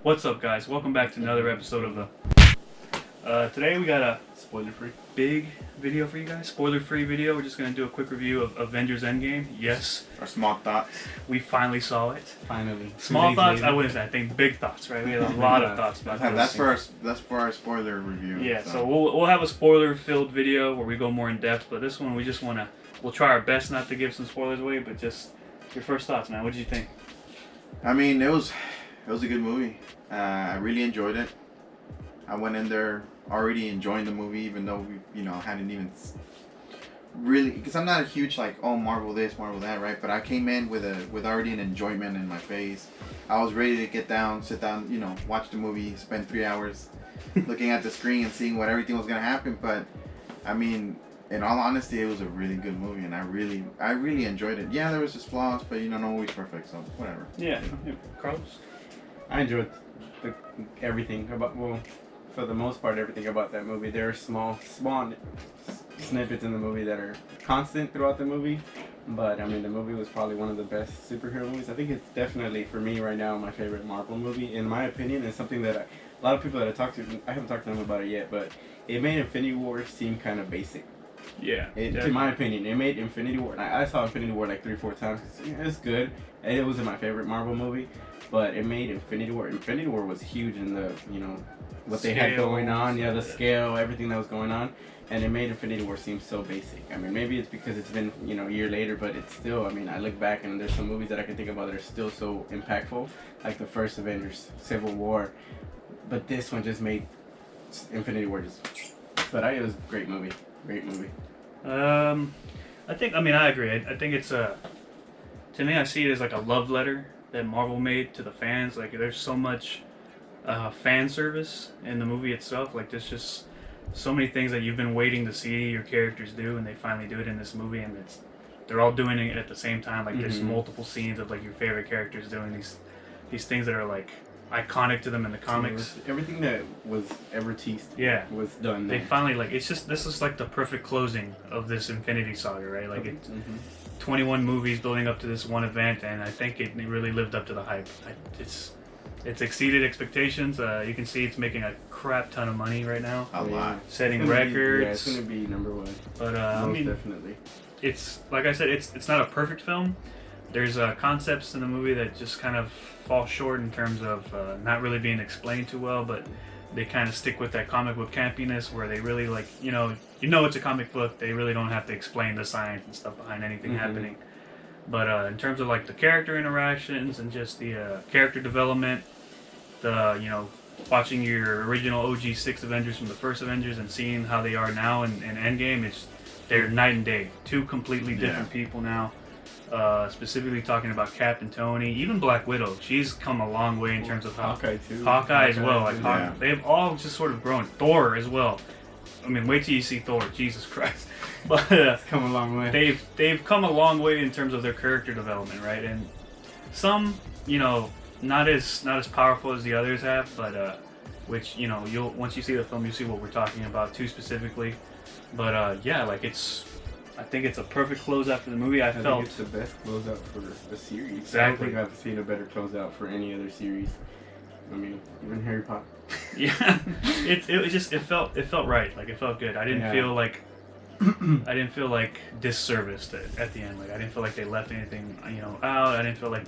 What's up, guys? Welcome back to another episode of the... today we got a spoiler-free big video for you guys. Spoiler-free video. We're just going to do a quick review of Avengers Endgame. Yes. Our small thoughts. We finally saw it. Finally. Small thoughts? I wouldn't say. I think big thoughts, right? We had a lot of thoughts about this. That's for our spoiler review. Yeah, so we'll have a spoiler-filled video where we go more in depth, but this one we just want to... We'll try our best not to give some spoilers away, but just your first thoughts, man. What did you think? I mean, it was a good movie. I really enjoyed it. I went in there already enjoying the movie, even though we, hadn't even really, because I'm not a huge Marvel this, Marvel that, right? But I came in with already an enjoyment in my face. I was ready to get down, sit down, watch the movie, spend 3 hours looking at the screen and seeing what everything was gonna happen. But I mean, in all honesty, it was a really good movie, and I really enjoyed it. Yeah, there was just flaws, but no movie's perfect, so whatever. Yeah, Carlos? I enjoyed everything about, for the most part, everything about that movie. There are small snippets in the movie that are constant throughout the movie, but I mean, the movie was probably one of the best superhero movies. I think it's definitely, for me right now, my favorite Marvel movie, in my opinion. It's something that a lot of people that I talked to, I haven't talked to them about it yet, but it made Infinity War seem kind of basic. Yeah. In my opinion, it made Infinity War. I saw Infinity War like 3-4 times. It's good. And it wasn't my favorite Marvel movie, but it made Infinity War. Infinity War was huge in the, what they had going on. Yeah, the scale, everything that was going on. And it made Infinity War seem so basic. I mean, maybe it's because it's been, a year later, but it's still, I mean, I look back and there's some movies that I can think about that are still so impactful. Like the first Avengers, Civil War. But this one just made Infinity War just... But it was a great movie. Great movie. I agree. I think it's to me, I see it as like a love letter that Marvel made to the fans. Like, there's so much fan service in the movie itself. Like, there's just so many things that you've been waiting to see your characters do, and they finally do it in this movie, and they're all doing it at the same time. Like, there's multiple scenes of like your favorite characters doing these things that are like iconic to them in the comics. Everything that was ever teased was done there. They finally, this is like the perfect closing of this Infinity Saga, right? Like, it's 21 movies building up to this one event, and I think it really lived up to the hype. It's exceeded expectations. You can see it's making a crap ton of money right now. A lot. Setting records. It's going to be number one. But definitely. It's, like I said, it's not a perfect film. There's concepts in the movie that just kind of fall short in terms of not really being explained too well, but they kind of stick with that comic book campiness where they really it's a comic book. They really don't have to explain the science and stuff behind anything happening. But in terms of like the character interactions and just the character development, watching your original OG 6 Avengers from the first Avengers and seeing how they are now in Endgame, they're night and day. Two completely different people now. Specifically talking about Cap and Tony, even Black Widow. She's come a long way in terms of how Hawkeye too. Hawkeye as well. They've all just sort of grown. Thor as well. I mean, wait till you see Thor. Jesus Christ. But it's come a long way. They've come a long way in terms of their character development, right? And some, not as powerful as the others have, but which you'll once you see the film, you see what we're talking about too specifically. But I think it's a perfect closeout for the movie. I felt it's the best closeout for the series. Exactly. I don't think I've seen a better closeout for any other series. I mean, even Harry Potter. Yeah, it felt right. Like, it felt good. I didn't feel like disserviced at the end. Like, I didn't feel like they left anything out. I didn't feel like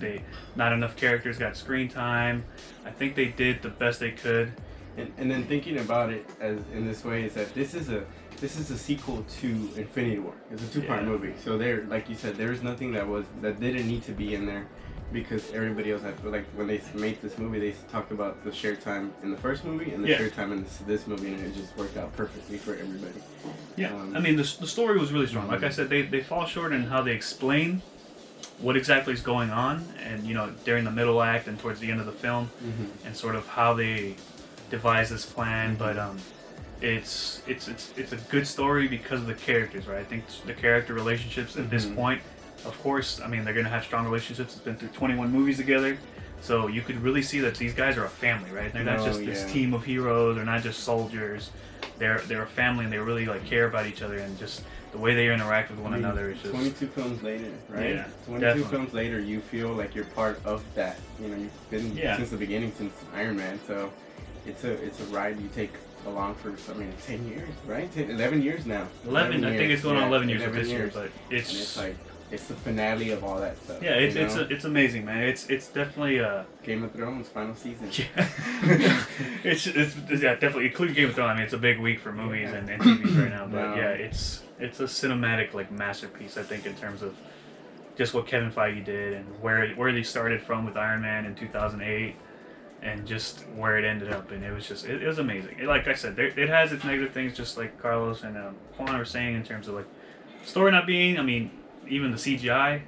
not enough characters got screen time. I think they did the best they could. And then thinking about it as in this way is that this is a sequel to Infinity War. It's a 2-part movie. So there, like you said, there's nothing that didn't need to be in there because everybody else had, like, when they made this movie, they talked about the shared time in the first movie and the shared time in this movie, and it just worked out perfectly for everybody. Yeah, I mean, the story was really strong. Like I said, they fall short in how they explain what exactly is going on, and during the middle act and towards the end of the film, and sort of how they devise this plan. But it's a good story because of the characters, right? I think the character relationships at this point, of course, I mean, they're going to have strong relationships. It's been through 21 movies together. So you could really see that these guys are a family, right? They're not just this team of heroes. They're not just soldiers. They're a family, and they really like care about each other, and just the way they interact with one another is just 22 films later, right? Yeah, 22 definitely. films later, you feel like you're part of that. You know, you've been since the beginning, since Iron Man. So it's a ride you take along for 10 years, right? 11 years now. 11 I think it's going on 11 years this year, but and it's like it's the finale of all that stuff. Yeah, it's amazing, man. It's definitely Game of Thrones final season. Yeah, it's definitely including Game of Thrones. I mean, it's a big week for movies and TVs right now, but yeah, it's a cinematic like masterpiece. I think in terms of just what Kevin Feige did and where they started from with Iron Man in 2008. And just where it ended up, and it was just it was amazing. Like I said, it has its negative things, just like Carlos and Juan were saying in terms of like story not being. I mean, even the CGI.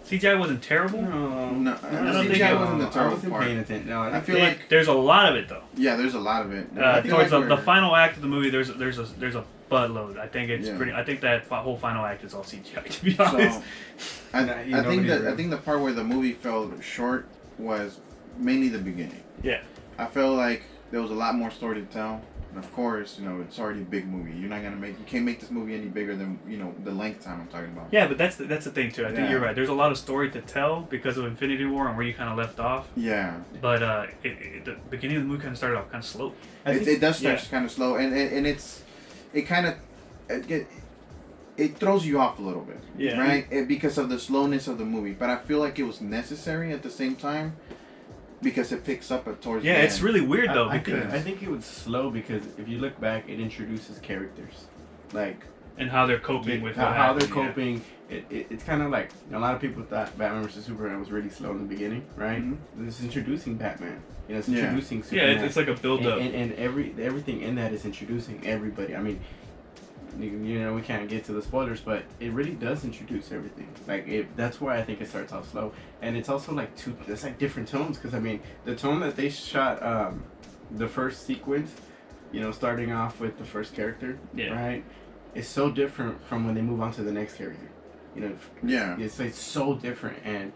CGI wasn't terrible. No, I don't think CGI it wasn't the I terrible wasn't part. paying attention. No, I feel like there's a lot of it though. yeah, there's a lot of it. I feel Towards like the final act of the movie, there's a buttload. I think it's Yeah. pretty. I think that whole final act is all CGI. To be honest. So, I think the part where the movie fell short was mainly the beginning. Yeah. I felt like there was a lot more story to tell. And of course, it's already a big movie. You can't make this movie any bigger than, the length time I'm talking about. Yeah, but that's the thing too. I think you're right. There's a lot of story to tell because of Infinity War and where you kind of left off. Yeah. But the beginning of the movie kind of started off kind of slow. It does start kind of slow, and it throws you off a little bit. Yeah. Right? Because of the slowness of the movie. But I feel like it was necessary at the same time. Because it picks up towards the end. It's really weird though because I think it was slow because if you look back, it introduces characters, like and how they're coping with how they're coping. Yeah. It's kind of like a lot of people thought Batman vs Superman was really slow in the beginning, right? Mm-hmm. This is introducing Batman. It's introducing Superman. Yeah, it's like a build up, and everything in that is introducing everybody. I mean, we can't get to the spoilers, but it really does introduce everything. That's why I think it starts off slow, and it's also like it's like different tones because I mean the tone that they shot the first sequence, starting off with the first character, right, is so different from when they move on to the next character. It's so different, and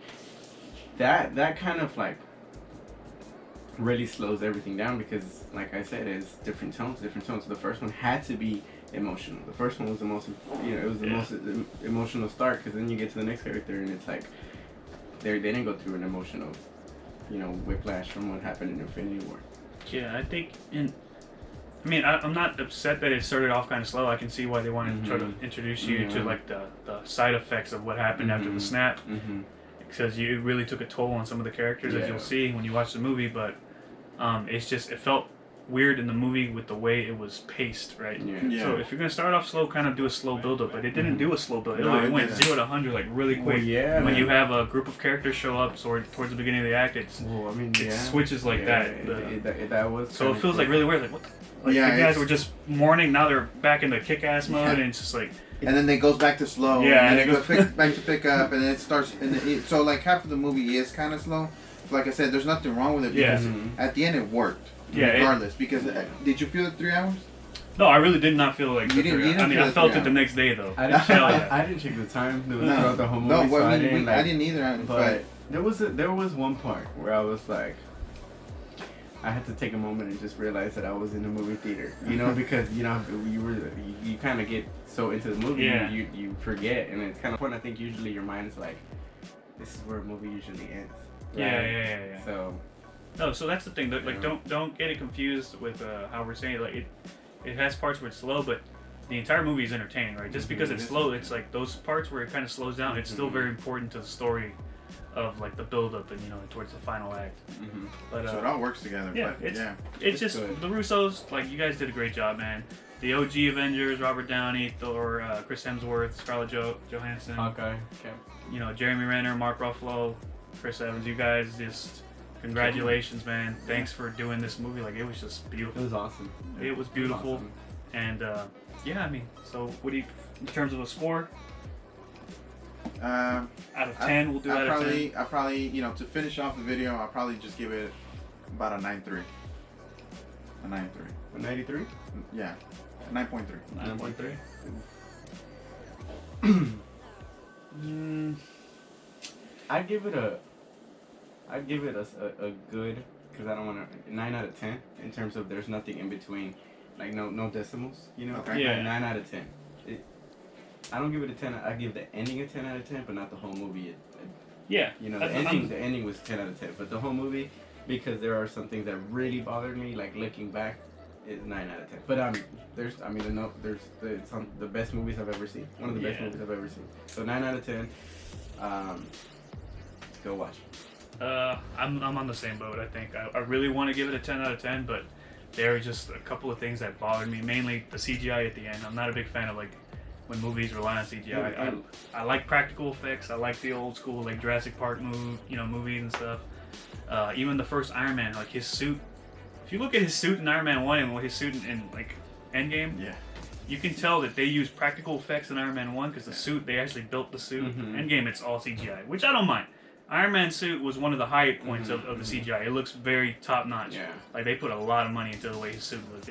that kind of like really slows everything down because, like I said, it's different tones. The first one had to be emotional. The first one was the most, it was the most emotional start because then you get to the next character and it's like they didn't go through an emotional, whiplash from what happened in Infinity War. Yeah, I think I'm not upset that it started off kind of slow. I can see why they wanted to try to introduce you to like the side effects of what happened after the snap, because you really took a toll on some of the characters as you'll see when you watch the movie. But it felt weird in the movie with the way it was paced, right? So if you're gonna start off slow, kind of do a slow build up, but it didn't do a slow build. It went 0 to 100 like really quick. When you have a group of characters show up towards the beginning of the act, it switches like that. That was so it feels like really weird. Like what? The guys were just mourning. Now they're back in the kick-ass mode, and it's just like. And then it goes back to slow. Yeah, and then it goes back to pick up, and then it starts. So like half of the movie is kind of slow. Like I said, there's nothing wrong with it because at the end it worked. Yeah, regardless, because did you feel the 3 hours? No, I really did not feel like. You didn't I mean, I felt it the next day though. I didn't check the time throughout the whole movie. No, I didn't either. But there was one part where I was like, I had to take a moment and just realize that I was in a movie theater. Because you kind of get so into the movie, you forget, and it's kind of fun. I think usually your mind is like, this is where a movie usually ends. Right? Yeah. So. No, so that's the thing. Like, don't get it confused with how we're saying. Like, it has parts where it's slow, but the entire movie is entertaining, right? Just because it's slow, it's like those parts where it kind of slows down. It's still very important to the story of like the build up and towards the final act. But so it all works together. Yeah, but, it's just good. The Russos, like you guys did a great job, man. The OG Avengers, Robert Downey, Thor, Chris Hemsworth, Scarlett Johansson, Hawkeye, Jeremy Renner, Mark Ruffalo, Chris Evans. You guys just. Congratulations, man. Thanks for doing this movie. Like, it was just beautiful. It was awesome. It was beautiful. Awesome. And, so what do you, in terms of a score? Out of 10, we'll do out of 10. I probably, to finish off the video, I'll probably just give it about a 9.3. A 9.3. A 93? Yeah. A 9.3. 9.3? I give it a I'd give it a good, because I don't want to, 9 out of 10 in terms of there's nothing in between, like no decimals, you know? Okay. Yeah. 9 out of 10. I don't give it a 10. I give the ending a 10 out of 10, but not the whole movie. Yeah. You know, the ending was 10 out of 10, but the whole movie, because there are some things that really bothered me, like looking back, is 9 out of 10. But there's some the best movies I've ever seen. One of the best movies I've ever seen. So 9 out of 10. Go watch. I'm on the same boat. I think I really want to give it a 10 out of 10, but there are just a couple of things that bothered me. Mainly the CGI at the end. I'm not a big fan of like when movies rely on CGI. I like practical effects. I like the old school like Jurassic Park movies and stuff. Even the first Iron Man, like his suit. If you look at his suit in Iron Man 1 and his suit in like Endgame, you can tell that they used practical effects in Iron Man 1 because the suit, they actually built the suit. Endgame, it's all CGI, which I don't mind. Iron Man's suit was one of the high points of the CGI. It looks very top notch. Yeah. Like they put a lot of money into the way his suit looked.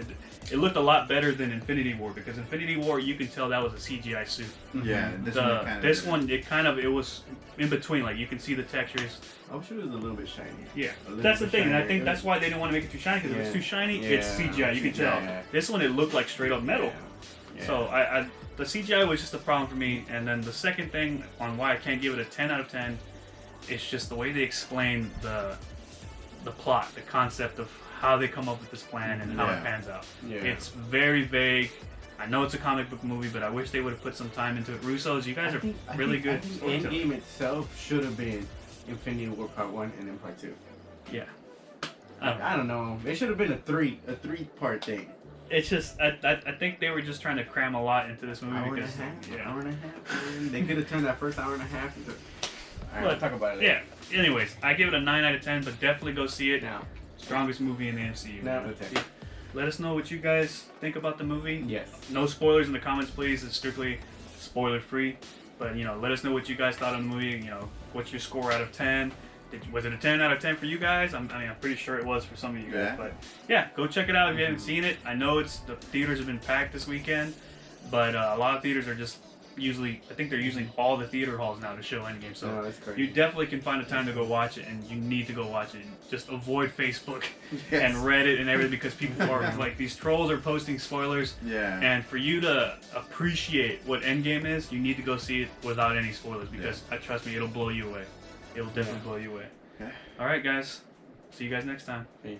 It looked a lot better than Infinity War because Infinity War you can tell that was a CGI suit. Yeah. It was in between. Like you can see the textures. I wish it was a little bit shiny. Yeah, that's the thing, and I think that's why they didn't want to make it too shiny because if it's too shiny, it's CGI. You can tell. This one it looked like straight up metal. Yeah. So the CGI was just a problem for me. And then the second thing on why I can't give it a 10 out of 10. It's just the way they explain the plot, the concept of how they come up with this plan and how it pans out. Yeah. It's very vague. I know it's a comic book movie, but I wish they would have put some time into it. Russo's, you guys are really good. I think Endgame itself should have been Infinity War Part 1 and then Part 2. Yeah. I don't know. It should have been a three-part thing. It's just, I think they were just trying to cram a lot into this movie. Hour because, hour and a half. They could have turned that first hour and a half into... Alright, talk about it. Yeah. Anyways, I give it a 9 out of 10, but definitely go see it. Now. Strongest movie in the MCU. Now, okay. Let us know what you guys think about the movie. Yes. No spoilers in the comments, please. It's strictly spoiler-free. But, let us know what you guys thought of the movie. What's your score out of 10? Was it a 10 out of 10 for you guys? I'm pretty sure it was for some of you guys. Yeah. But, yeah, go check it out if you haven't seen it. I know the theaters have been packed this weekend, but a lot of theaters are just I think they're using all the theater halls now to show Endgame. So that's crazy. you definitely can find a time to go watch it, and you need to go watch it. Just avoid Facebook and Reddit and everything because people are like these trolls are posting spoilers. Yeah. And for you to appreciate what Endgame is, you need to go see it without any spoilers because trust me, it'll blow you away. It'll definitely blow you away. Okay. All right, guys. See you guys next time. Peace.